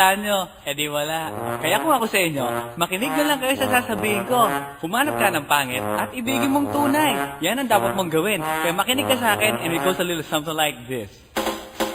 Akala nyo, di wala. Kaya kung ako sa inyo, makinig na lang kayo sa sasabihin ko. Humanap ka ng pangit at ibigin mong tunay. Yan ang dapat mong gawin. Kaya makinig ka sa akin and it goes a little something like this.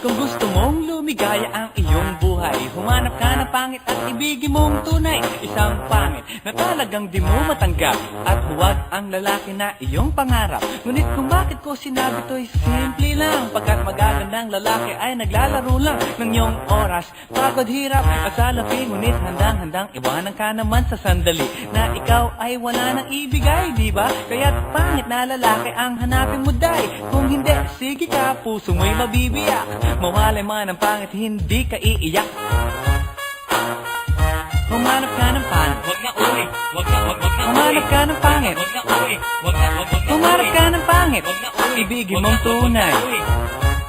Kung gusto mong lumigaya ang iyong buhay, humanap ka ng pangit at ibigin mong tunay. Isang pangit na talagang di mo matanggap, at huwag ang lalaki na iyong pangarap. Ngunit kung bakit ko sinabi to'y simple lang, pagkat magagandang lalaki ay naglalaro lang ng iyong oras. Pagod, hirap at salapi, ngunit handang-handang iwanan ka naman sa sandali na ikaw ay wala nang ibigay, diba? Kaya't pangit na lalaki ang hanapin mo, day. Kung hindi, sige ka, puso mo'y mabibiyak. Mawalay man ang pangit, hindi ka iiyak. Humanap ka ng pangit. Wag na uy, wag na Humanap ka ng pangit. Wag na uy, wag na Humanap ka ng pangit. Wag na uy, Ibigin mong tunay.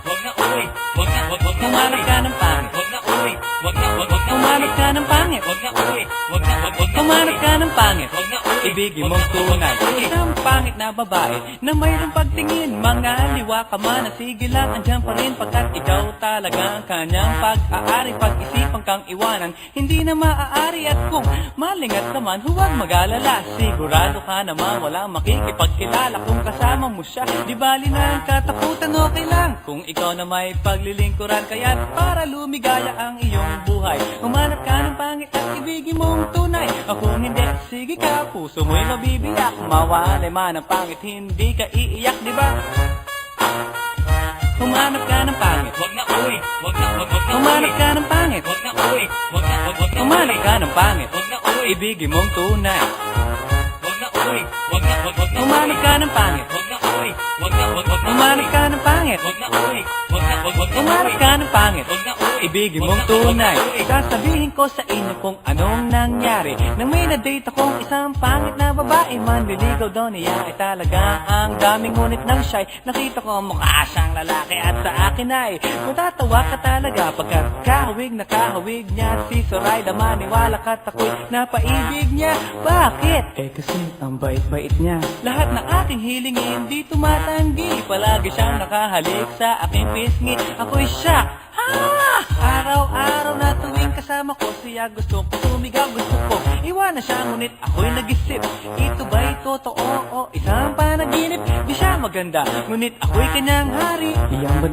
Wag na uy, wag na Humanap ka ng pangit. Wag na uy, wag na Humanap ka ng pangit. Wag na uy, wag na Humanap ka ng pangit. Wag na uy, Ibigin mong tunay. Isang pangit na babae na mayroong pagtingin, mga liwa ka man, sige lang, andyan pa rin, pagkat ikaw talaga ang kanyang pag-aari. Pag-isipan kang iwanan, hindi na maaari, at kung malingat ka man, huwag mag-alala. Sigurado ka naman walang makikipagkilala kung kasama mo siya. Di bali na ang katakutan, okay lang kung ikaw na may paglilingkuran. Kaya't para lumigaya ang iyong buhay, humanap ka ng pangit at ibigin mong tunay. Kung hindi, sige ka, puso mo'y mabibiyak. Mawalay man ang pangit, hindi ka iiyak, di ba? Humanap ka ng pangit. Wag na uy, wag na Humanap ka ng pangit. Wag na uy, wag na Humanap ka ng pangit. Wag na uy, Ibigin mong tunay. wag na uy, wag na Humanap ka ng pangit. Wag na uy, wag na Humanap ka ng pangit. Wag na uy, wag na Humanap ka ng pangit. Wag na uy, Ibigin mong tunay. Sasabihin ko sa inyo kung anong nangyari nang may na-date akong isang pangit na babae. Manliligaw daw niya ay talaga ang daming, ngunit ng shy. Nakita ko mukha siyang lalaki at sa akin ay matatawa ka talaga, pagkat kahawig na kahawig niya. Si Zoraida, maniwala ka't ako'y napaibig niya. Bakit? Kasi ang bait-bait niya. Lahat ng aking hilingin di tumatanggi, palagi siyang nakahalik sa aking pisngi. Ako'y siya. Araw-araw na tuwing kasama ko siya, gusto ko sumigaw, gusto ko iwanan siya, ngunit ako'y nag-isip, ito ba'y totoo o isang panaginip? Di siya maganda, ngunit ako'y kanyang hari. Iyang ba